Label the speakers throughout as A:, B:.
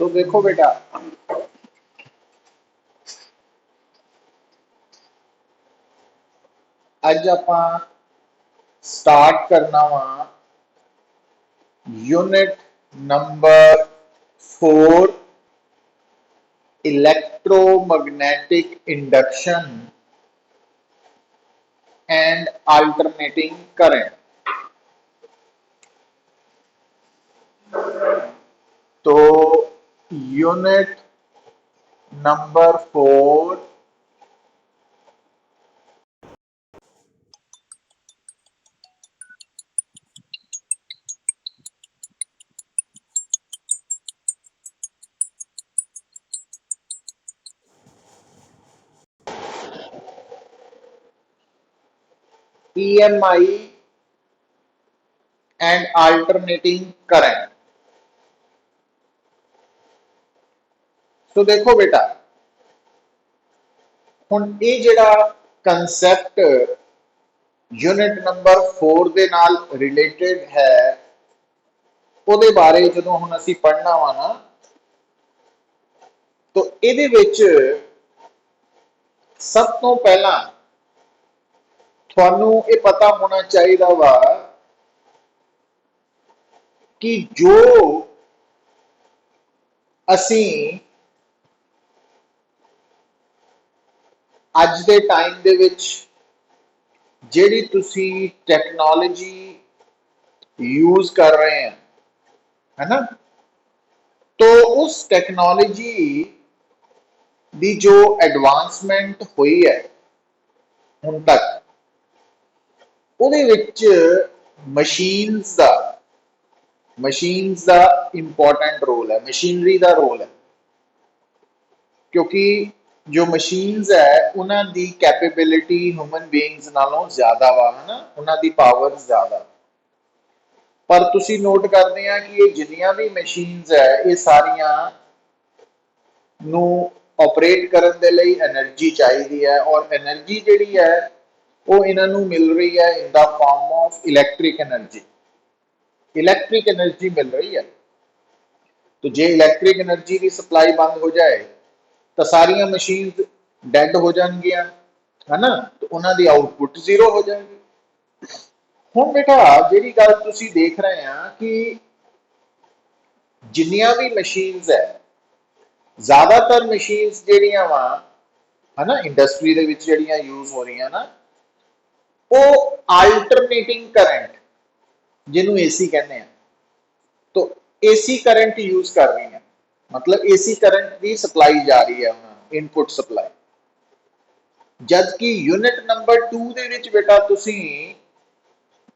A: तो देखो बेटा, अज आप स्टार्ट करना वा unit number 4 electromagnetic induction and alternating current. तो unit number 4 EMI and alternating current. तो देखो बेटा, हुण ये जिहड़ा कंसैप्ट यूनिट नंबर 4 दे नाल रिलेटेड है, ਉਹਦੇ ਬਾਰੇ ਜਦੋਂ ਹੁਣ ਅਸੀਂ ਪੜ੍ਹਨਾ ਵਾ ਨਾ, तो ਇਹਦੇ ਵਿੱਚ ਸਭ ਤੋਂ ਪਹਿਲਾਂ ਤੁਹਾਨੂੰ ਇਹ ਪਤਾ ਹੋਣਾ ਚਾਹੀਦਾ ਵਾ ਕਿ ਜੋ ਅਸੀਂ ਅੱਜ ਦੇ ਟਾਈਮ ਦੇ ਵਿੱਚ ਜਿਹੜੀ ਤੁਸੀਂ ਟੈਕਨੋਲੋਜੀ यूज कर रहे हैं, है ना, तो उस टेक्नोलॉजी दी जो एडवांसमेंट हुई है हुण तक, ਉਹਦੇ ਵਿੱਚ मशीन्स ਦਾ इंपॉर्टेंट रोल है, मशीनरी ਦਾ रोल है, क्योंकि जो मशीन्स है उन्हां दी कैपेबिलिटी ह्यूमन बीइंग्स नालों ज्यादा वा, है ना, उन्हां दी पावर ज्यादा। पर तुसी नोट करते हैं कि ये जिन्नियां भी मशीन्स है ये सारियां नू ऑपरेट करन दे लई एनर्जी चाहिदी है, और एनर्जी जिहड़ी है वो इन्हां नू मिल रही है in the form of electric energy. Electric energy मिल रही है। तो जे इलैक्ट्रिक एनर्जी की सप्लाई बंद हो जाए तो सारियां मशीन्स डेड हो जाएंगियां, है ना, तो उन्हां दी आउटपुट जीरो हो जाएगी। हुण बेटा जिहड़ी गल तुसीं देख रहे हैं कि जिन्नियां भी मशीन्स है, ज्यादातर मशीन्स जिहड़ियां वा, है ना, इंडस्ट्री दे विच जिहड़ियां यूज हो रही ना, वो अल्टरनेटिंग करंट जिन्हों एसी कहते हैं, तो एसी करंट यूज कर रही है, मतलब एसी करंट की सप्लाई जा रही है, इनपुट सप्लाई। जबकि यूनिट नंबर 2 दे विच बेटा तुसी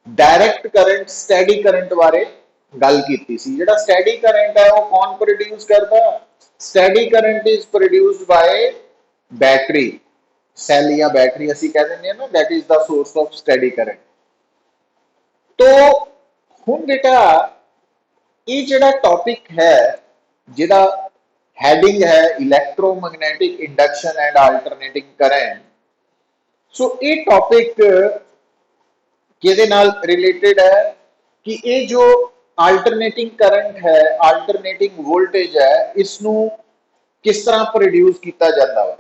A: डायरैक्ट करंट, स्टैडी करंट बारे गल कीती सी। जिहड़ा स्टैडी करंट है वो कौन प्रोड्यूस करता? Steady current is produced by battery cell या बैटरी असी कह देंगे ना, that is the source of steady current. तो हुण बेटा ये जिहड़ा टॉपिक है, जिहड़ा हैडिंग है इलैक्ट्रोमैग्नेटिक इंडक्शन एंड अल्टरनेटिंग करंट, सो ये टॉपिक किहदे नाल रिलेटेड है कि ये जो अल्टरनेटिंग करंट है, अल्टरनेटिंग वोल्टेज है, इसनू किस तरह प्रोड्यूस किया जाता है।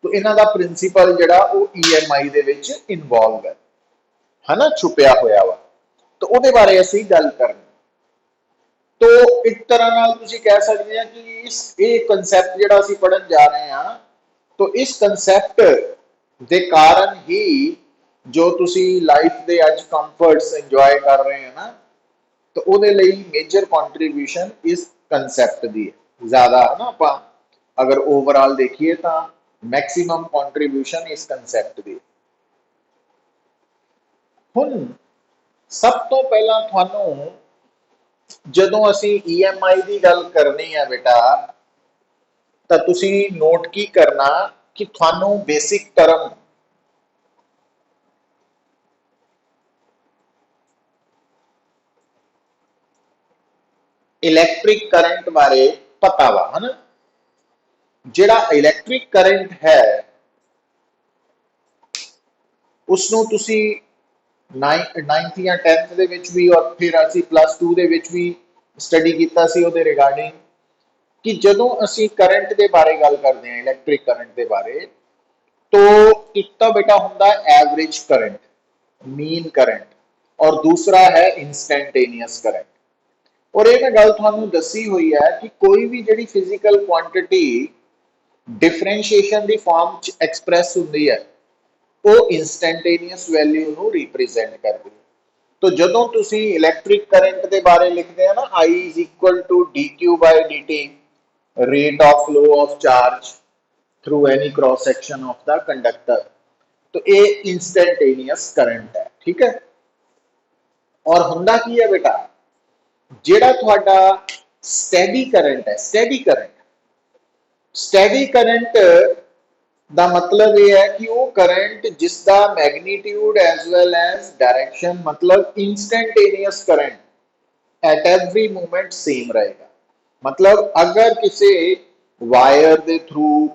A: तो इन्हां दा प्रिंसीपल जिहड़ा वो EMI दे विच इनवॉल्व है ना, छुपिया होया वा। तो उहदे बारे असीं गल करनी। तो एक तरह नाल तुसीं कह सकते हैं कि इस ये कंसैप्ट जिहड़ा असीं पढ़न जा रहे हैं, तो इस कंसैप्ट दे कारण ही जो तुसीं लाइफ दे अज कंफर्ट्स इंजॉय कर रहे हैं ना, तो उहदे लई मेजर कॉन्ट्रीब्यूशन इस कंसैप्ट दी है ज्यादा, है ना। आपां अगर ओवरऑल देखिए तो मैक्सिमम कॉन्ट्रीब्यूशन इस कंसैप्ट दी। हुण सब तो पहला तुहानूं जदों असीं EMI की गल करनी है बेटा, तो तुसीं नोट की करना कि तुहानूं बेसिक टर्म इलैक्ट्रिक करंट बारे पता वा, है ना। जिहड़ा इलैक्ट्रिक करंट है उसनूं तुसीं 9th या 10th दे विच भी, और फिर असीं +2 दे विच भी स्टडी कीता सी उहदे रिगार्डिंग, कि जदों असी करंट के बारे गल करते हैं, इलैक्ट्रिक करंट के बारे, तो एक तो बेटा होंदा एवरेज करंट, मीन करंट, और दूसरा है इंस्टैंटेनियस करंट। और ये मैं गल तुहानू दसी हुई है कि कोई भी जिहड़ी फिजिकल क्वांटिटी डिफरेंशिएशन की फॉर्म च एक्सप्रैस होंदी है, वो इंस्टैंटेनियस वैल्यू नू रिप्रेजेंट करती है। तो जदों तुसी इलैक्ट्रिक करंट के बारे लिखते हैं ना, I is equal to dq by dt, rate of flow of charge through any cross section of the conductor, तो ये इंस्टैंटेनियस करंट है। ठीक है। और हुंदा की है बेटा, जेड़ा तुहाडा स्टैडी करंट है, स्टैडी करंट दा मतलब ये है कि वो करंट जिसका magnitude as well as direction, मतलब instantaneous current at every moment same रहेगा। मतलब अगर किसी वायर के थ्रू,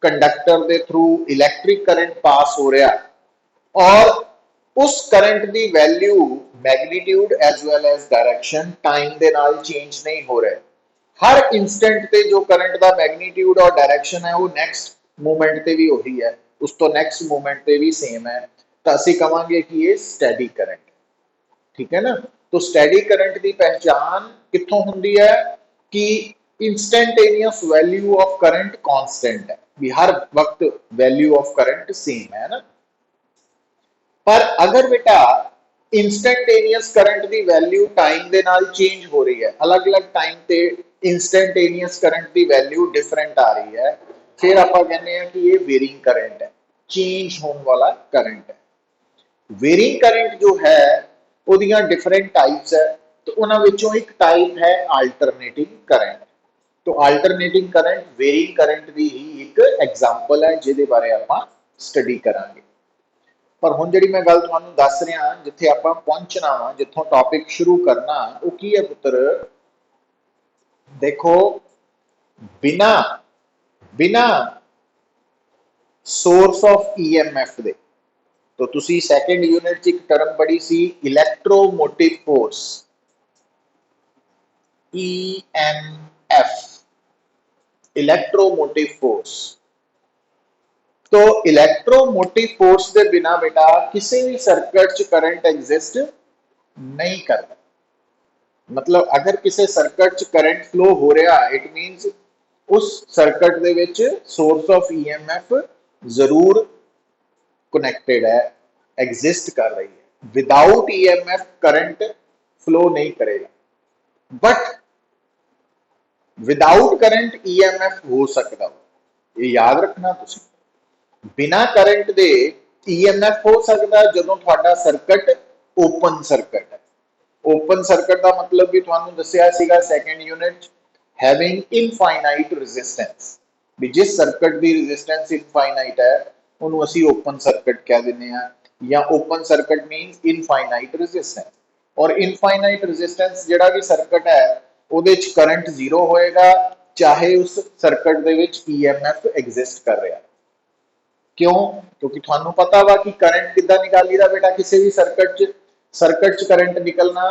A: कंडक्टर के थ्रू इलैक्ट्रिक करंट पास हो रहा और उस करंट की value magnitude as well as direction time के नाल चेंज नहीं हो रहे, हर इंस्टेंट पे जो करंट का मैग्नीट्यूड और डायरेक्शन है वो नेक्स्ट मूवमेंट पे भी वही है, उस तो नेक्स्ट मूवमेंट पे भी सेम है, तो असं कहांगे कि ये स्टैडी करंट। ठीक है ना। तो स्टैडी करंट की पहचान कितों होंदी है कि instantaneous value of current constant है, भी हर वक्त वैल्यू ऑफ करंट सेम है ना। पर अगर बेटा इंस्टैंटेनियस करंट की वैल्यू टाइम के नाल चेंज हो रही है, अलग अलग टाइम पे इंस्टैंटेनियस करंट की वैल्यू डिफरेंट आ रही है, फिर आप कहते हैं कि ये वेरिंग करंट है, चेंज होने वाला करंट है। वेरिंग करंट जो है ਉਹਦੀਆਂ डिफरेंट टाइप्स है, तो उन्होंने एक टाइप है अल्टरनेटिंग करंट। तो अल्टरनेटिंग करंट वेरिंग करंट की ही एक एग्जाम्पल है जिहदे बारे आपां स्टडी करांगे। पर हुण जिहड़ी मैं गल तुहानूं दस रहा, जिथे आपां पहुंचना वा, जिथों टॉपिक शुरू करना, वो की है पुत्र, देखो, बिना बिना सोर्स ऑफ ईएमएफ दे, तो तुसी सैकेंड यूनिट च एक टर्म पढ़ी सी इलैक्ट्रोमोटिव फोर्स, ईएमएफ, इलैक्ट्रोमोटिव फोर्स। तो इलैक्ट्रोमोटिव फोर्स के बिना बेटा किसी भी सर्किट च करंट एग्जिस्ट नहीं करता। मतलब अगर किसी सर्किट च करंट फ्लो हो रहा, इट मीनस उस circuit they which source of EMF जरूर कनेक्टेड है, एग्जिस्ट कर रही है। विदाउट ईएमएफ करंट फ्लो नहीं करेगा, बट विदाउट करंट ईएमएफ हो सकता, ये याद रखना तुसी। बिना करंट दे ईएमएफ हो सकता जदों तुहाडा सर्किट ओपन सर्किट है। ओपन सर्किट का मतलब भी तुहानूं दस्सिया सीगा second unit, having infinite resistance, भी जिस सर्किट की रेजिस्टेंस इनफाइनाइट है उन्होंने असी ओपन सर्किट कह देने हैं, या ओपन सर्किट मीनस इनफाइनाइट रेजिस्टेंस। और इनफाइनाइट रेजिस्टेंस जिहड़ा भी सर्किट है उहदे च करंट जीरो होएगा, चाहे उस सर्किट दे विच ईएमएफ एग्जिस्ट कर रहा। क्यों? क्योंकि तुहानूं पता वा कि करंट किद्दां निकाली दा बेटा, किसी भी सर्किट च करंट निकलना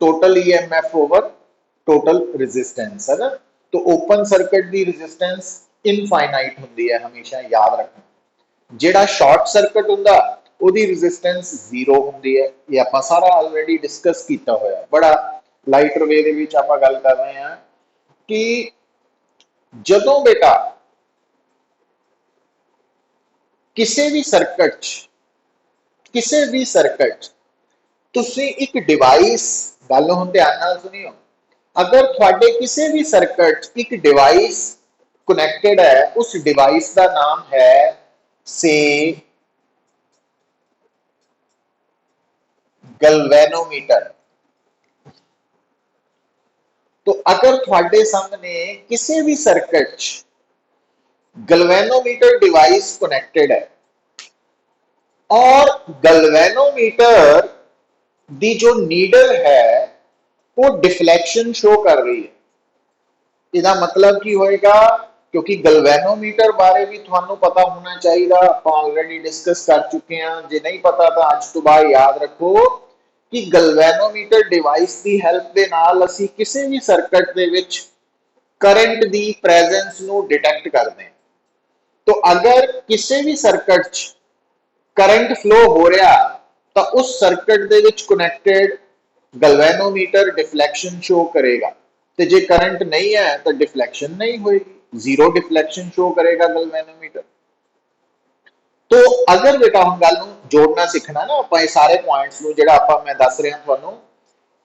A: total EMF over total resistance है ना। तो ओपन सर्किट की रेजिस्टेंस इनफाइनाइट होंदी है, हमेशा याद रखना। जिहड़ा शॉर्ट सर्किट हुंदा उहदी रेजिस्टेंस जीरो होंदी है, ये आपां सारा ऑलरेडी डिस्कस कीता होया, बड़ा लाइटर वे दे विच आपां गल कर रहे हैं कि जदों बेटा किसी भी सर्किट तुसी एक डिवाइस, गल हुण ध्यान नाल सुनियो, अगर तुहाडे किसी भी सर्किट एक डिवाइस कनेक्टेड है, उस डिवाइस का नाम है से गैल्वेनोमीटर। तो अगर तुहाडे सामने किसी भी सर्किट गैल्वेनोमीटर डिवाइस कनेक्टेड है और गैल्वेनोमीटर दी जो नीडल है वो डिफ्लेक्शन शो कर रही है, इसका मतलब की होएगा, क्योंकि गैल्वेनोमीटर बारे भी तुहानू पता होना चाहिए, आप ऑलरेडी डिस्कस कर चुके हैं, जे नहीं पता तो आज तो बाद याद रखो कि गैल्वेनोमीटर डिवाइस की हेल्प के नाल असी किसी भी circuit they which current the presence नू डिटेक्ट करते हैं। तो अगर किसी भी सर्किट च करंट फ्लो हो रहा तो उस सर्किट दे विच कनेक्टेड गलवेनोमीटर डिफ्लैक्शन शो करेगा, तो जे करंट नहीं है तो डिफ्लैक्शन नहीं होगी, जीरो डिफ्लैक्शन शो करेगा गलवेनोमीटर। तो अगर बेटा हम गल जोड़ना सीखना ना आप सारे पॉइंट्स जो मैं दस रहा थानू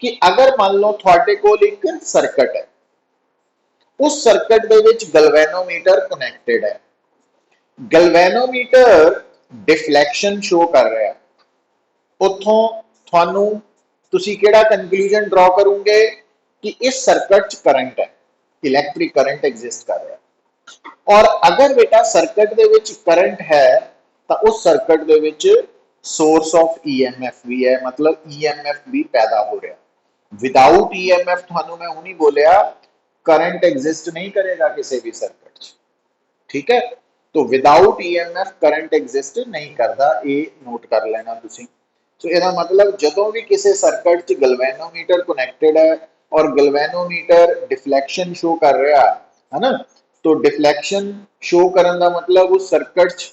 A: कि अगर मान लो थोड़े कोल एक सर्किट है, उस सर्किट दे विच गलवेनोमीटर कनेक्टेड है, गलवेनोमीटर डिफ्लैक्शन शो कर रहा है, उतों थानू तुसी केड़ा कंक्लूजन ड्रॉ करोगे कि इस सर्किट च करंट है, इलैक्ट्रिक करंट एग्जिस्ट कर रहा है। और अगर बेटा सर्किट दे विच करंट है तो उस circuit they which source of EMF भी है, मतलब ईएमएफ भी पैदा हो रहा है। विदाउट ईएमएफ थानू मैं हुनी बोलिया करंट एग्जिस्ट नहीं करेगा किसी भी सर्किट च, ठीक है। तो विदाउट ईएमएफ करंट एग्जिस्ट नहीं करता, ये नोट कर लेना तुसी। तो इसका मतलब जदों भी किसी सर्किट च गलवेनोमीटर कनेक्टेड है और गलवेनोमीटर डिफ्लैक्शन शो कर रहा है ना, तो डिफ्लैक्शन शो करने का मतलब उस सर्किट च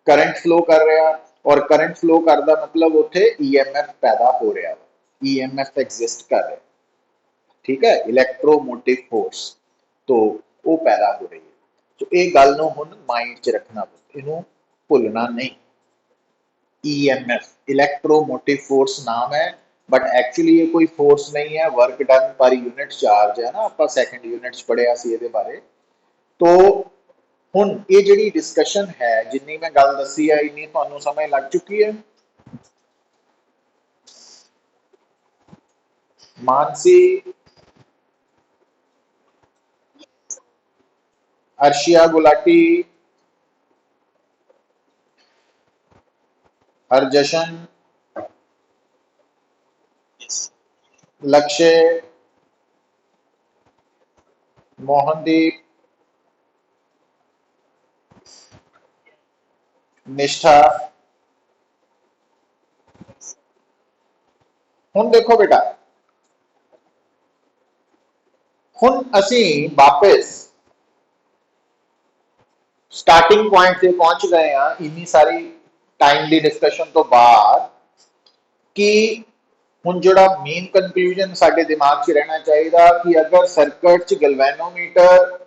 A: करंट फ्लो कर रहा, और करंट फ्लो करता मतलब उत्थे ईएमएफ पैदा हो रहा, ईएमएफ एग्जिस्ट कर रहा, ठीक है, इलैक्ट्रोमोटिव फोर्स, तो वो पैदा हो रही है। तो ये गल नूं हुण माइंड च रखना, इनू भुलना नहीं। ईएमएफ इलैक्ट्रोमोटिव फोर्स नाम है, बट एक्चुअली ये कोई फोर्स नहीं है, work done per unit charge है ना, आप सैकेंड यूनिट च पढ़िया सी इहदे बारे। तो हुण ये जिहड़ी डिस्कशन है, जिन्नी मैं गल दसी है इन्नी तुहानूं समझ लग चुकी है। मानसी, अर्शिया गुलाटी, हरजशन, लक्ष्य, मोहनदीप, निष्ठा। हुण देखो बेटा, हुण असी वापस स्टार्टिंग पॉइंट से पहुंच गए हैं इन्नी सारी टाइम की डिस्कशन तो बाद कि हुण जोड़ा मेन कंक्लूजन साडे दिमाग च रहना चाहिए कि अगर सर्किट च गलवेनोमीटर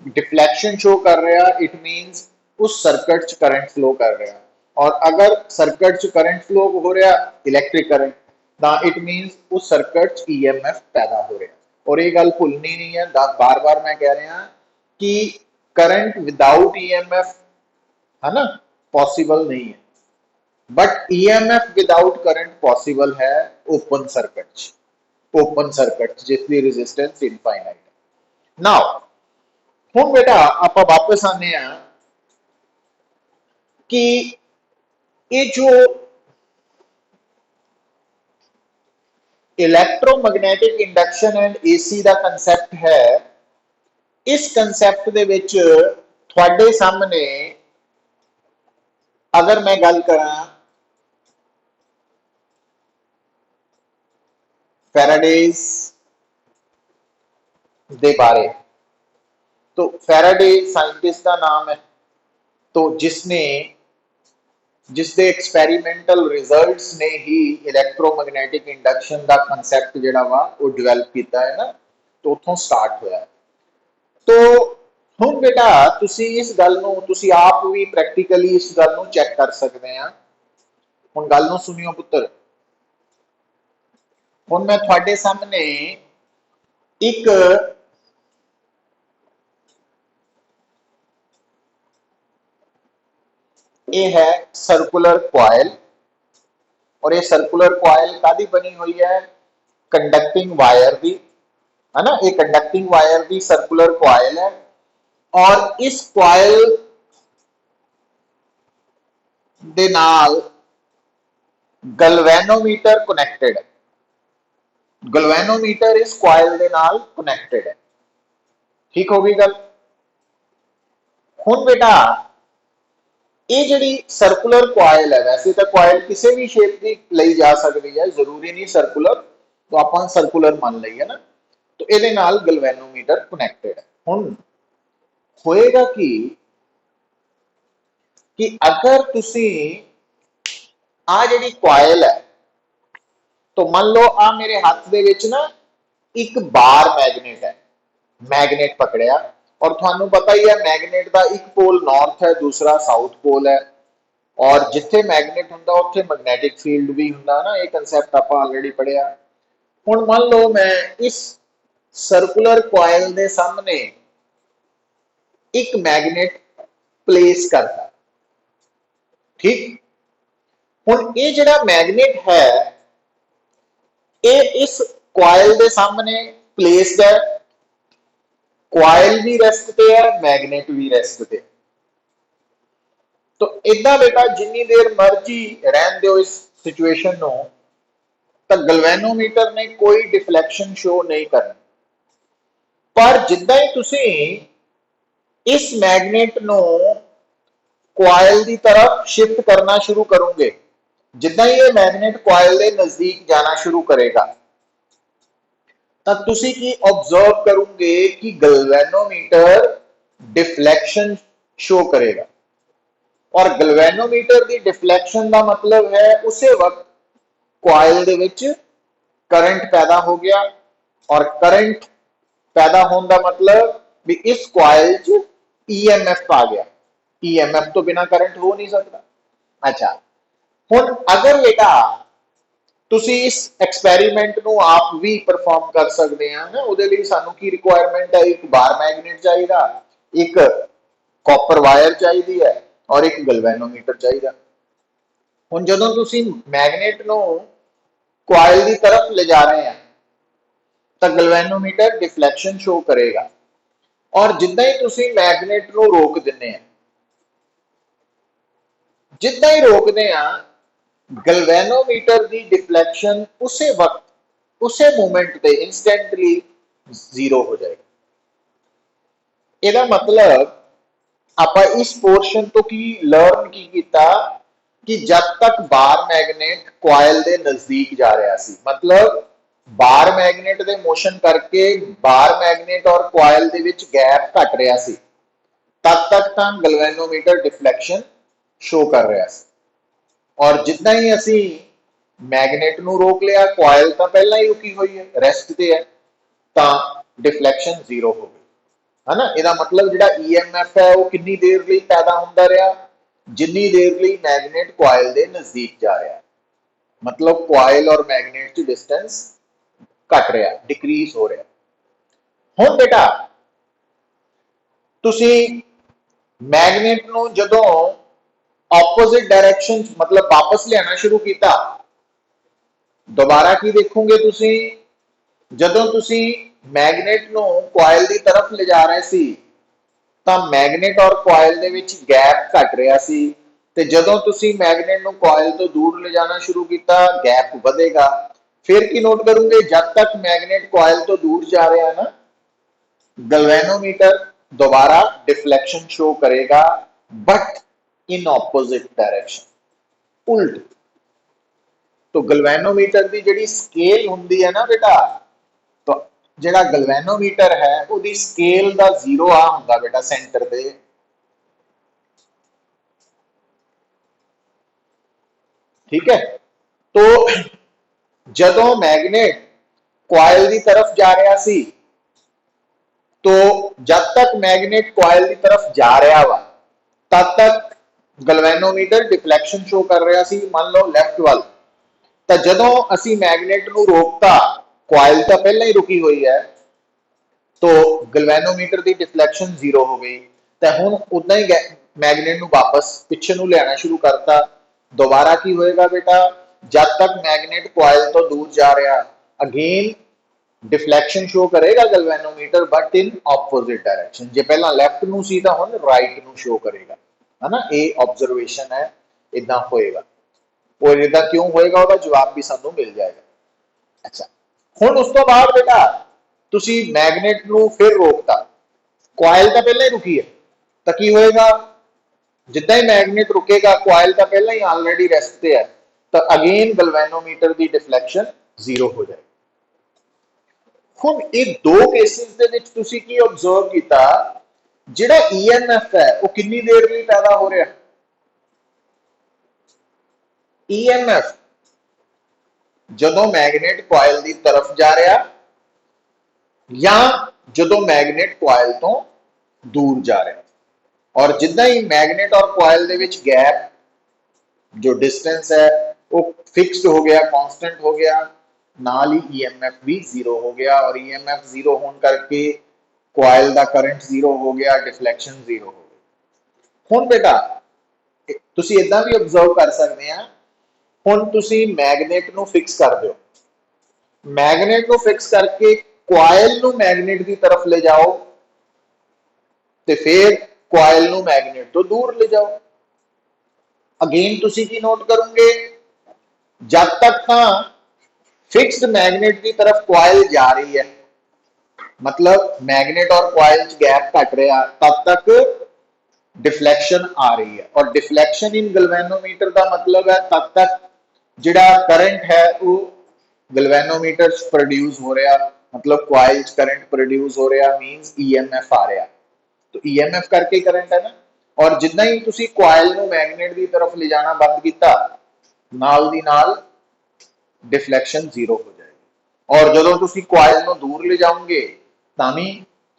A: डिफ्लैक्शन शो कर रहा, इट मीनस उस सर्किट च करंट फ्लो कर रहा, और अगर सर्किट च करंट फ्लो हो रहा इलैक्ट्रिक करंट, तो इट मीनस उस सर्किट च ईएमएफ पैदा हो रहा। और ये गल भुलनी नहीं है, बार बार मैं कह रहा कि करंट विदाउट ईएमएफ है ना पॉसिबल नहीं है, but EMF without current possible है ओपन सर्किट, ओपन सर्किट जिसकी रेजिस्टेंस इनफाइनाइट है। नाउ हुण बेटा आप वापस आने कि ये जो इलैक्ट्रोमैग्नेटिक इंडक्शन एंड एसी का कंसैप्ट है, इस कंसैप्ट दे विच तुहाडे सामने अगर मैं गल करा फैराडेज दे बारे, तो फैराडे साइंटिस्ट का नाम है, तो जिसके एक्सपेरिमेंटल रिजल्ट्स ने ही इलैक्ट्रोमैग्नेटिक इंडक्शन का कंसैप्ट जिहड़ा वा वो डिवेलप किया है ना, तो उतों स्टार्ट होया। तो हुण बेटा तुसी इस गल नूं तुसी आप भी प्रैक्टिकली इस गल नूं चैक कर सकते हैं। हुण गल नूं सुनियो पुत्तर, हुण मैं तुहाडे सामने एक ये है सर्कुलर कॉइल, और ये सर्कुलर कॉइल कादी बनी हुई है, कंडक्टिंग वायर की, है ना, ये कंडक्टिंग वायर की सर्कुलर कॉइल है, और इस कॉइल दे नाल गलवेनोमीटर कनेक्टेड है, गलवेनोमीटर इस कॉइल दे नाल कनेक्टेड है, ठीक होगी गल। हुण बेटा ये जिहड़ी सर्कुलर कॉइल है, वैसे तो कॉइल किसी भी शेप की ली जा सकती है, जरूरी नहीं सर्कुलर, तो आप सर्कुलर मान लीए ना। तो ये नाल गलवेनोमीटर कनैक्टेड है। हुण होएगा कि अगर तुसी आ जिहड़ी कॉइल है, तो मान लो आ मेरे हाथ दे विच ना एक बार मैगनेट है, मैगनेट पकड़िया, और थानू पता ही है मैगनेट का एक पोल नॉर्थ है, दूसरा साउथ पोल है, और जिथे मैगनेट हुंदा उत्थे मैग्नेटिक फील्ड भी हुंदा ना, ये कंसैप्ट आपां ऑलरेडी पढ़िया। हुण मान लो मैं इस सर्कुलर कॉइल दे सामने एक मैगनेट प्लेस करता, ठीक। हुण ये जिहड़ा मैगनेट है ये इस कॉइल दे सामने प्लेस्ड है, कॉइल भी रेस्ट पे है, मैगनेट भी रेस्ट पे। तो इदा बेटा जिन्नी देर मर्जी रहन दो इस सिचुएशन नो, तो गलवेनोमीटर ने कोई डिफ्लैक्शन शो नहीं करनी। पर जिद्दां ही तुसी इस मैगनेट नो कॉइल की तरफ शिफ्ट करना शुरू करोगे, जिद्दां ही ये मैगनेट कॉइल के नजदीक जाना शुरू करेगा, तो तुसी की ऑब्जर्व करोगे कि गलवेनोमीटर डिफ्लैक्शन शो करेगा। और गलवेनोमीटर की डिफ्लैक्शन का मतलब है उसे वक्त कॉइल दे विच करंट पैदा हो गया, और करंट पैदा होने का मतलब भी इस कॉइल च ईएमएफ आ गया। ईएमएफ तो बिना करंट हो नहीं सकता। अच्छा, हुण अगर बेटा तुसी इस एक्सपेरीमेंट नू आप भी परफॉर्म कर सकते हैं ना, उहदे लई सानू की रिक्वायरमेंट है, एक बार मैगनेट चाहिए, एक कॉपर वायर चाहिए है, और एक गलवेनोमीटर चाहिए। हुण जदों तुसी मैगनेट नू कॉइल की तरफ ले जा रहे हैं, तो गलवेनोमीटर डिफ्लैक्शन शो करेगा, और जिद्दां ही तुसी मैगनेट नू रोक दिंदे हैं, जिद्दां ही रोकते हैं, गलवेनोमीटर की डिफ्लैक्शन उसे वक्त उसे मोमेंट पे इंस्टेंटली जीरो हो जाएगा। ਇਹਦਾ मतलब आप इस पोर्शन तो की लर्न की किया कि जब तक बार मैगनेट कॉइल के नजदीक जा रहा सी, मतलब बार मैगनेट के मोशन करके बार मैगनेट और कॉइल के विच गैप घट रहा सी, तब तक तो गलवेनोमीटर डिफ्लैक्शन शो कर रहा सी। और जिद्दां ही असी मैगनेट नू रोक लिया, कॉइल तो पहला ही रुकी हुई है, रेस्ट ते है, तो डिफ्लैक्शन जीरो हो गई है ना। इसका मतलब जो ईएमएफ है वो कितनी देर लिए पैदा होता रहा, जिन्नी देर लिए मैगनेट कॉइल के नजदीक जा रहा है, मतलब कॉइल और मैगनेट की डिस्टेंस घट रहा, डिक्रीज हो रहा। हुण बेटा तुसी मैगनेट नू जदों ऑपोजिट डायरेक्शन मतलब वापस लियाना शुरू किया, दोबारा की देखोगे तुसी, जदों तुसी मैगनेट नू कॉइल की तरफ ले जा रहे सी, तो मैगनेट और कॉइल दे विच गैप घट रहा सी, ते जदों तुसी मैगनेट नू कॉइल तो दूर ले जाना शुरू किया, गैप बढ़ेगा। फिर की नोट करोगे, जब तक मैगनेट कॉइल तो दूर जा रहा है ना, गलवेनोमीटर दोबारा डिफ्लेक्शन शो करेगा, बट इन ऑपोजिट डायरेक्शन, उल्ट। तो गलवेनोमीटर की जी स्केल होंगी है ना बेटा, तो जिहड़ा गलवेनोमीटर है उसकी स्केल का जीरो आ होंदा बेटा सेंटर पे। ठीक है, तो जदों मैगनेट कॉइल की तरफ जा रहा सी, तो जब तक मैगनेट कॉइल की तरफ जा रहा वा, तब तक गलवेनोमीटर डिफ्लैक्शन शो कर रहा सी, मान लो लैफ्ट वाल। तो जदों असी मैगनेट नू रोकता, कॉइल तो पहले ही रुकी हुई है, तो गलवेनोमीटर की डिफ्लैक्शन जीरो हो गई। तो हुण उदा ही मैगनेट नू वापस पिछे नू लियाना शुरू करता, दोबारा की होएगा बेटा, जब तक मैगनेट कॉइल तो दूर जा रहा, अगेन डिफ्लैक्शन शो करेगा galvanometer, but in opposite direction. जे पहला लैफ्ट नू सी तां हुण राइट नू शो करेगा, है ना। ये ऑब्जर्वेशन है, इदा होएगा, और इदा क्यों होएगा उसका जवाब भी सानू मिल जाएगा। अच्छा, हुण उस तो बाद बेटा तुसी मैगनेट नू फिर रोकता, कॉइल तो पहले ही रुकी है, तो की होएगा, जिद्दां ही मैगनेट रुकेगा, कॉइल तो पहले ही ऑलरेडी रेस्ट पे है, तो अगेन गलवेनोमीटर की डिफ्लैक्शन जीरो हो जाएगी। ਹੁਣ ਇਹ ਦੋ ਕੇਸਿਸ ਦੇ ਵਿੱਚ ਤੁਸੀਂ ਕੀ ਆਬਜ਼ਰਵ ਕੀਤਾ, ਜਿਹੜਾ EMF ਹੈ ਉਹ ਕਿੰਨੀ ਦੇਰ ਲਈ ਪੈਦਾ ਹੋ ਰਿਹਾ? EMF ਜਦੋਂ ਮੈਗਨੇਟ ਕੋਇਲ ਦੀ ਤਰਫ ਜਾ ਰਿਹਾ ਜਾਂ ਜਦੋਂ ਮੈਗਨੇਟ ਕੋਇਲ ਤੋਂ दूर जा रहा है। और जिदा ही मैगनेट और कॉइल दे विच गैप जो डिस्टेंस है वो फिक्स्ड हो गया, कांस्टेंट हो गया, नाल ही EMF भी जीरो हो गया। और EMF जीरो होने करके कॉइल दा करंट जीरो हो गया, डिफ्लैक्शन जीरो हो गया। हुण बेटा तुसी इदां भी ऑब्जर्व कर सकते हैं, हुण तुसी मैगनेट नूं फिक्स कर दो, मैगनेट नूं फिक्स करके कॉइल नूं मैगनेट की तरफ ले जाओ ਤੇ फिर कोयल ਨੂੰ मैगनेट तो दूर ले जाओ। अगेन तुसी की नोट करोगे, जब तक ना फिक्स्ड मैगनेट की तरफ कोयल जा रही है, मतलब मैगनेट और कोयल च गैप घट रहा, तब तक डिफ्लैक्शन आ रही है। और डिफ्लैक्शन इन गलवेनोमीटर का मतलब है तब तक जिहड़ा करंट है वो गलवेनोमीटर च प्रोड्यूस हो रहा, मतलब कोयल च करंट प्रोड्यूस हो रहा, मीनस EMF आ रहा। तो EMF करके करंट है ना। और जिदा ही तुसी कॉइल नूं मैगनेट की तरफ ले जाना बंद किया, नाल दी नाल डिफ्लैक्शन जीरो हो जाएगी। और जदों तुसी कॉइल नूं दूर ले जाओगे तां भी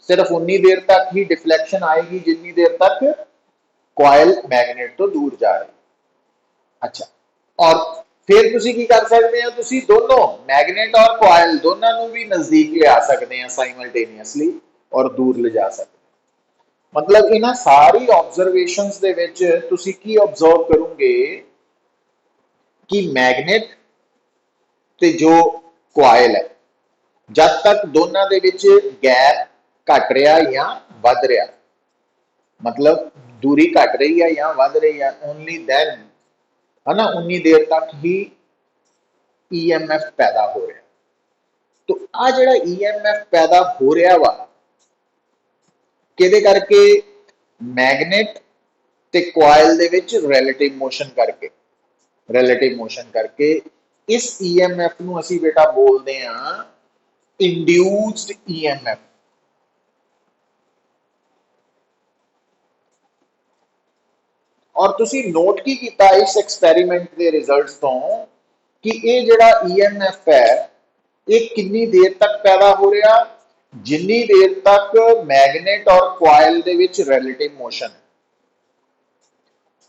A: सिर्फ उन्नी देर तक ही डिफ्लैक्शन आएगी जितनी देर तक कॉइल मैगनेट तो दूर जा रही। अच्छा, और फिर तुसी की कर सकते हैं, तुसी दोनों मैगनेट और कॉइल दोनों नूं भी नजदीक ले आ सकते हैं साइमल्टेनियसली और दूर ले जा सकते हैं। मतलब इन्हां सारी ऑब्जरवेशंस दे विच तुसी की ऑब्जर्व करोगे कि मैगनेट ते जो कॉइल है, जब तक दोनों दे विच गैप घट रहा या वध रहा, मतलब दूरी घट रही है या वध रही है, ओनली दैन है ना, उन्नी देर तक ही EMF पैदा हो रहा। तो आ जिहड़ा EMF पैदा हो रहा वा किहदे करके, मैगनेट ते कॉइल दे विच रिलेटिव मोशन करके, रिलेटिव मोशन करके इस EMF नूं असीं बेटा बोलदे हां इंड्यूस्ड EMF। और तुसी नोट की कीता इस एक्सपेरिमेंट के रिजल्ट्स तो कि ये जिहड़ा EMF है ये कितनी देर तक पैदा हो रहा, जिन्नी देर तक मैगनेट और कॉइल दे विच रिलेटिव मोशन है।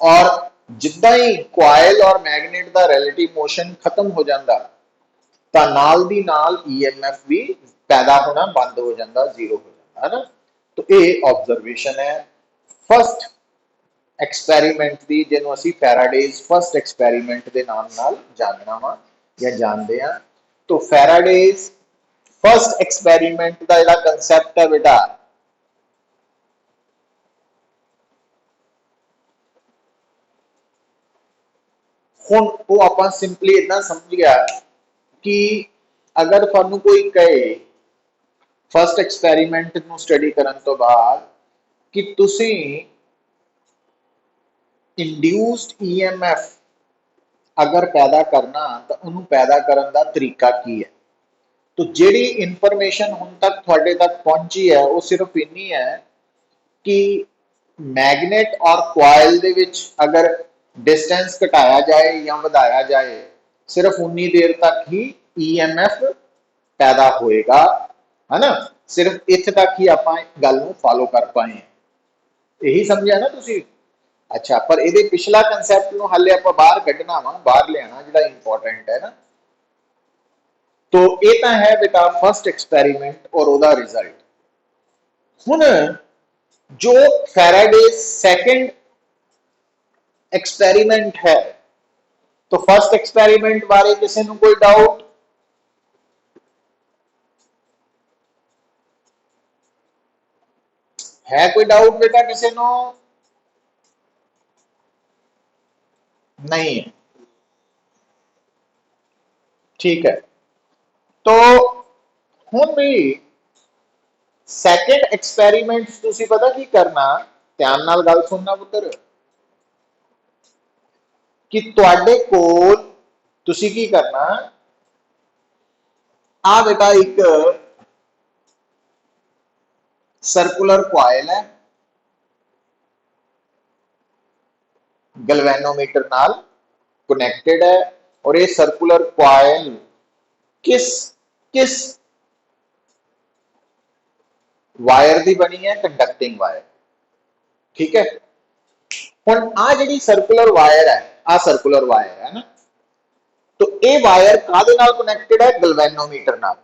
A: और जिद्दां ही कॉइल और मैगनेट का रिलेटिव मोशन खत्म हो जाता तो नाल दी नाल EMF भी पैदा होना बंद हो जाता, जीरो हो जाता है ना। तो ये ऑब्जर्वेशन है फर्स्ट एक्सपेरीमेंट की, जिन्होंने असीं फैराडेज फर्स्ट एक्सपेरीमेंट के नाम नाल जानना वा या जानते हैं। तो फैराडेज फर्स्ट एक्सपेरीमेंट का जिहड़ा कंसैप्ट है बेटा, हुण वो आपां सिंपली इतना समझ गया कि अगर तुहानूं कोई कहे फर्स्ट एक्सपेरीमेंट नूं स्टडी करन तो बाद कि तुसीं इंड्यूस्ड EMF अगर पैदा करना तो उन्होंने पैदा करने का तरीका की है। तो जिहड़ी इंफॉर्मेशन हुण तक तुहाडे तक पहुंची है वो सिर्फ इन्नी है कि मैगनेट और कॉइल दे विच अगर डिस्टेंस घटाया जाए या वधाया जाए, सिर्फ उन्नी देर तक ही EMF पैदा होएगा, है ना। सिर्फ इत्थे तक ही आपां गल नूं फॉलो कर पाए हैं, यही समझिया ना तुसीं। अच्छा, पर ये पिछला कंसैप्ट नूं हाले आपां बाहर कढना वा, बाहर लियाना जिहड़ा इंपॉर्टेंट है ना। तो ये तो है बेटा फर्स्ट एक्सपेरीमेंट और ओदा रिजल्ट। हुण जो फैराडे सेकंड एक्सपेरीमेंट है, तो फर्स्ट एक्सपेरीमेंट बारे किसी नूं कोई डाउट? है कोई डाउट बेटा किसी नूं? नहीं है, ठीक है। तो हुण भी सैकेंड एक्सपेरीमेंट तुसीं पता की करना, ध्यान नाल गल सुनना पुत्तर, कि तुहाडे कोल तुसीं की करना, आ बेटा एक सर्कुलर कॉइल है, गैल्वेनोमीटर नाल कनेक्टेड है, और ये सर्कुलर कॉइल किस किस वायर दी बनी है? Conducting wire. ठीक है, हुण आ जिहड़ी सर्कुलर वायर है, आ सर्कुलर वायर है ना, तो ये वायर कादे नाल कनेक्टेड है? गैल्वेनोमीटर नाल।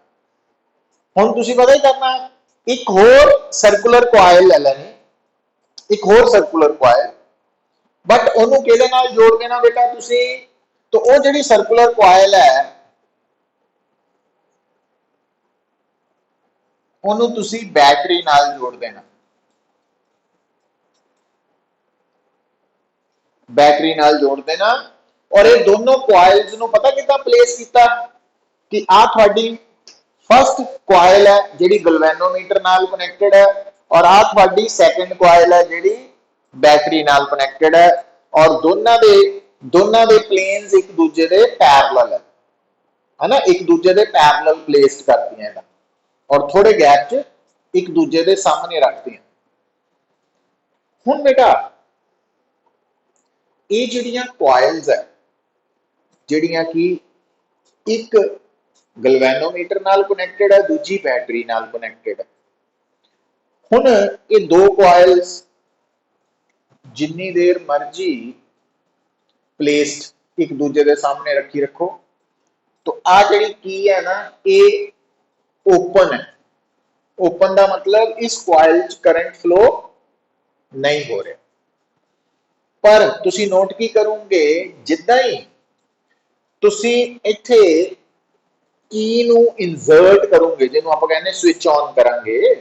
A: हुण तुसीं पता ही करना, एक होर सर्कुलर कॉइल ले लैनी, एक होर सर्कुलर कॉइल, बट ओनू किहदे नाल जोड़ देना बेटा तुसीं? तो वो जिहड़ी सर्कुलर कॉइल है ओनू तुसीं बैटरी नाल जोड़ देना, बैटरी नाल जोड़ देना। और ये दोनों कॉइल्स नू पता किदां प्लेस कीता कि आ तुहाडी फर्स्ट कॉइल है जिहड़ी गैल्वेनोमीटर नाल कनेक्टेड है, और आ तुहाडी सेकंड कॉइल है जिहड़ी बैटरी नाल कनेक्टेड है, और दोनों दे प्लेन्स एक दूजे दे पैरेलल है ना, एक दूजे दे पैरेलल प्लेस्ड करती हैं और थोड़े गैप च एक दूजे दे सामने रखती हैं। हुण बेटा ये जिहड़ियां कॉइल्स है, जिहड़ियां कि एक गैल्वेनोमीटर नाल कनेक्टेड है, दूजी बैटरी नाल कनेक्टेड है। हुण ये दो कॉइल्स जिन्नी देर मर्जी प्लेस्ड एक दूजे के सामने रखी रखो, तो आ जिहड़ी की है ना, ये ओपन है। ओपन का मतलब इस कॉइल च करंट फ्लो नहीं हो रहा। पर तुसी नोट की करोगे, जिद्दां ही तुसी इत्थे की नू इंसर्ट करोगे, जिन्हों आप कहने स्विच ऑन करांगे,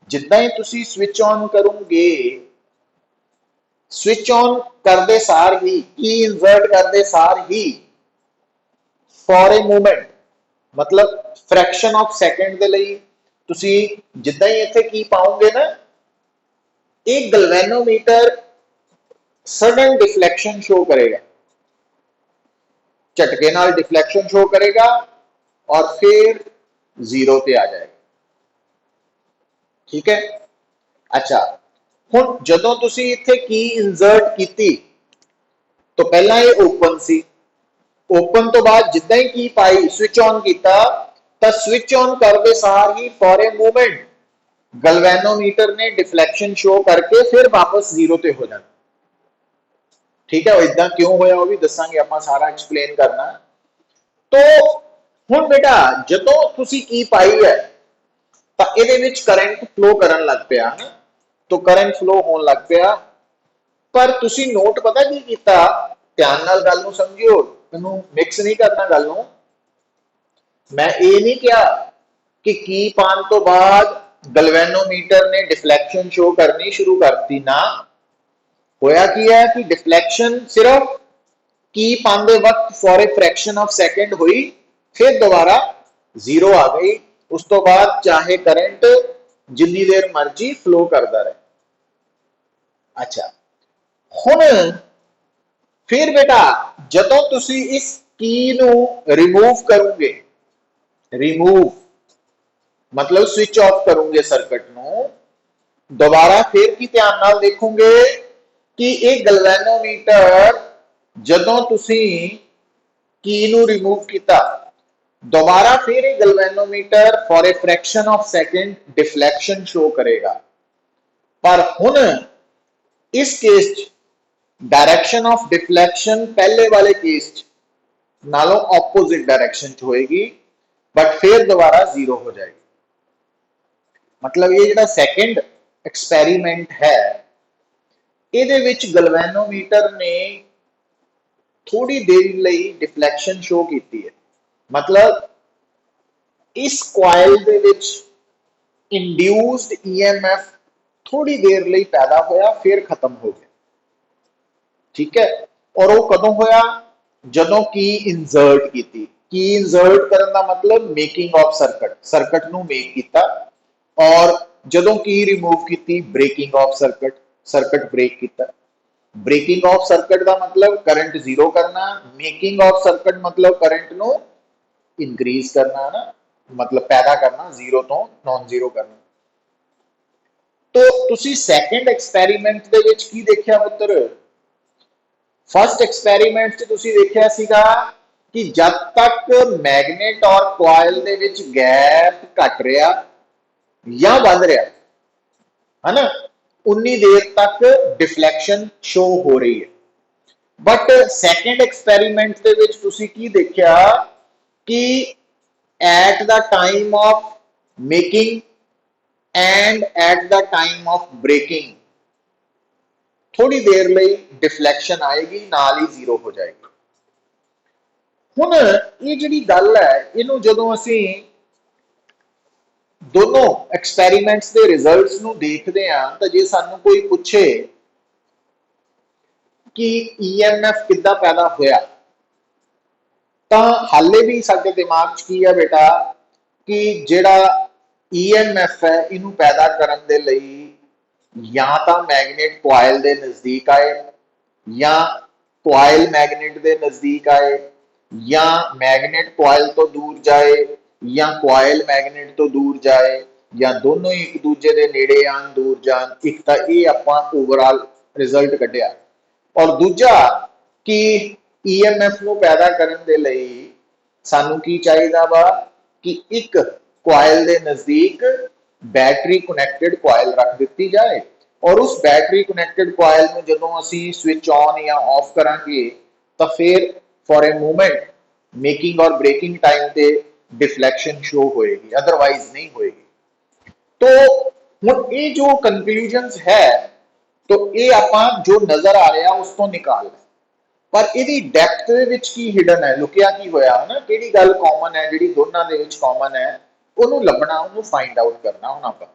A: जिद्दां ही तुसी स्विच ऑन करोगे, स्विच ऑन करते सार ही, की इंसर्ट करते सार ही, फॉर ए मूवमेंट मतलब फ्रैक्शन ऑफ सैकेंड के लिए तुसी जिद्दां ही इत्थे की पाओगे ना, एक गैल्वेनोमीटर सडन डिफ्लेक्शन शो करेगा, झटके नाल डिफ्लेक्शन शो करेगा और फिर जीरो पे आ जाएगा। ठीक है, अच्छा हुण जदों तुसी इत्थे की इंसर्ट कीती तो पहला ये ओपन सी, ओपन तो बाद जिद्दां ही की पाई स्विच ऑन किया, तो स्विच ऑन करते सार ही फॉर ए मूवमेंट गैल्वेनोमीटर ने डिफ्लेक्शन शो करके फिर वापस जीरो ते हो जाना। ठीक है, इदा क्यों होया वो भी दसांगे, आप सारा एक्सप्लेन करना। तो हुण बेटा जदों तुसी की पाई है तो इहदे विच करंट फ्लो करन लग पिया, तो करंट फ्लो होण लग पिया। पर तुसी नोट पता की कीता, ध्यान नाल गल नूं समझियो, इहनूं मिक्स नहीं करना गल नूं। मैं ये नहीं कहा कि की पान तो बाद गैल्वेनोमीटर ने डिफ्लेक्शन शो करनी शुरू करती ना, होया की है कि डिफ्लेक्शन सिर्फ की पांदे वक्त for a fraction of second हुई, फिर दोबारा जीरो आ गई, उस तो बाद चाहे करंट जिन्नी देर मर्जी फ्लो करता रहे। अच्छा हुण फिर बेटा जदों तुसी इस की नू रिमूव करोगे, रिमूव मतलब स्विच ऑफ करोगे सर्किट नू, दोबारा फिर की ध्यान नाल देखोगे कि एक गैल्वेनोमीटर जदों तुसी की नू रिमूव किया, दोबारा फिर एक galvanometer for a fraction of second deflection show करेगा। पर हुण इस केस डायरेक्शन ऑफ डिफ्लेक्शन पहले वाले केस नालों ऑपोजिट डायरेक्शन होएगी, बट फिर दोबारा जीरो हो जाएगी। मतलब ये जो सेकंड एक्सपेरिमेंट है, ਇਹਦੇ ਵਿੱਚ ਗੈल्वेनोमीटर ने थोड़ी देर ਲਈ डिफ्लेक्शन शो की है। मतलब इस कॉइल ਦੇ ਵਿੱਚ इंड्यूस्ड EMF थोड़ी देर ਲਈ पैदा होया, फिर खत्म हो गया। ठीक है, और वो कदों होया? जदों की इंसर्ट की इंसर्ट करने का मतलब मेकिंग ऑफ सर्किट, सर्किट नू मेक किया, और जदों की रिमूव की breaking of circuit, circuit break किया। ब्रेकिंग ऑफ सर्किट का मतलब करंट जीरो करना, मेकिंग ऑफ सर्किट मतलब करंट नो इंक्रीज करना ना, मतलब पैदा करना, जीरो तो नॉन जीरो करना। तो तुसी सैकेंड एक्सपैरीमेंट दे विच की देखिया पुत्र? फर्स्ट एक्सपैरीमेंट च तुसी देखिया सीगा कि जब तक मैगनेट और कॉइल दे विच गैप घट रहा या वध रहा है ना, उन्नी देर तक डिफ्लैक्शन शो हो रही है। बट सैकेंड एक्सपैरीमेंट दे विच तुसी की देखिया कि at the time of making and at the time of breaking थोड़ी देर ਲਈ डिफ्लैक्शन आएगी, नाल ही जीरो हो जाएगी। ਹੁਣ ਇਹ ਜਿਹੜੀ ਗੱਲ ਹੈ ਇਹਨੂੰ ਜਦੋਂ ਅਸੀਂ ਦੋਨੋਂ ਐਕਸਪੈਰੀਮੈਂਟਸ ਦੇ ਰਿਜ਼ਲਟਸ ਨੂੰ ਦੇਖਦੇ ਆ ਤਾਂ ਜੇ ਸਾਨੂੰ ਕੋਈ ਪੁੱਛੇ ਕਿ ਈਐਮਐਫ ਕਿੱਦਾਂ ਪੈਦਾ ਹੋਇਆ ਤਾਂ ਹਾਲੇ ਵੀ ਸਾਡੇ ਦਿਮਾਗ 'ਚ ਕੀ ਹੈ ਬੇਟਾ ਕਿ ਜਿਹੜਾ ਈਐਮਐਫ ਹੈ ਇਹਨੂੰ ਪੈਦਾ ਕਰਨ ਦੇ ਲਈ ਜਾਂ ਤਾਂ ਮੈਗਨੇਟ ਕੁਆਇਲ ਦੇ ਨਜ਼ਦੀਕ ਆਏ ਜਾਂ ਕੁਆਇਲ ਮੈਗਨੇਟ ਦੇ ਨਜ਼ਦੀਕ ਆਏ ਜਾਂ ਮੈਗਨੇਟ ਕੁਆਇਲ ਤੋਂ ਦੂਰ ਜਾਏ ਜਾਂ ਕੁਆਇਲ ਮੈਗਨੇਟ ਤੋਂ ਦੂਰ ਜਾਏ ਜਾਂ ਦੋਨੋਂ ਹੀ ਇੱਕ ਦੂਜੇ ਦੇ ਨੇੜੇ ਆਣ ਦੂਰ ਜਾਣ। ਇੱਕ ਤਾਂ ਇਹ ਆਪਾਂ ਓਵਰਆਲ ਰਿਜ਼ਲਟ ਕੱਢਿਆ ਔਰ ਦੂਜਾ ਕਿ ਈਐਮਐਫ ਨੂੰ ਪੈਦਾ ਕਰਨ ਦੇ ਲਈ ਸਾਨੂੰ ਕੀ ਚਾਹੀਦਾ ਵਾ ਕਿ ਇੱਕ ਕੁਆਇਲ ਦੇ ਨਜ਼ਦੀਕ बैटरी कनैक्टेड कॉइल रख दी जाए और उस बैटरी कनैक्टेड कॉइल में जो असी स्विच ऑन या ऑफ करांगे तो फिर फॉर ए मोमेंट मेकिंग और ब्रेकिंग टाइम पे डिफ्लैक्शन शो होएगी, अदरवाइज नहीं होएगी। तो हुण ये जो कंक्लूजन्स है तो ये आपां जो नजर आ रहा उस तो निकाल पर इहदी डेप्थ दे विच की हिडन है, लुकिया की होया है ना, किहड़ी गल कॉमन है जिहड़ी दोनों दे विच कॉमन है ਉਹਨੂੰ ਲੱਭਣਾ, ਉਹਨੂੰ ਫਾਈंड ਆਊਟ ਕਰਨਾ ਹੁਣ ਆਪਾਂ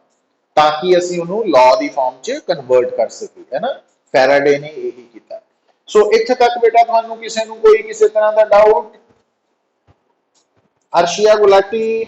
A: ਤਾਂ ਕਿ ਅਸੀਂ ਉਹਨੂੰ ਲਾਅ ਦੀ ਫਾਰਮ 'ਚ ਕਨਵਰਟ ਕਰ ਸਕੀਏ, ਹੈ ਨਾ। ਫੈਰਾਡੇ ਨੇ ਇਹੀ ਕੀਤਾ। ਸੋ ਇੱਥੇ ਤੱਕ ਬੇਟਾ ਤੁਹਾਨੂੰ ਕਿਸੇ ਨੂੰ ਕੋਈ ਕਿਸੇ ਤਰ੍ਹਾਂ ਦਾ ਡਾਊਟ? ਅਰਸ਼ੀਆ ਗੁਲਾਟੀ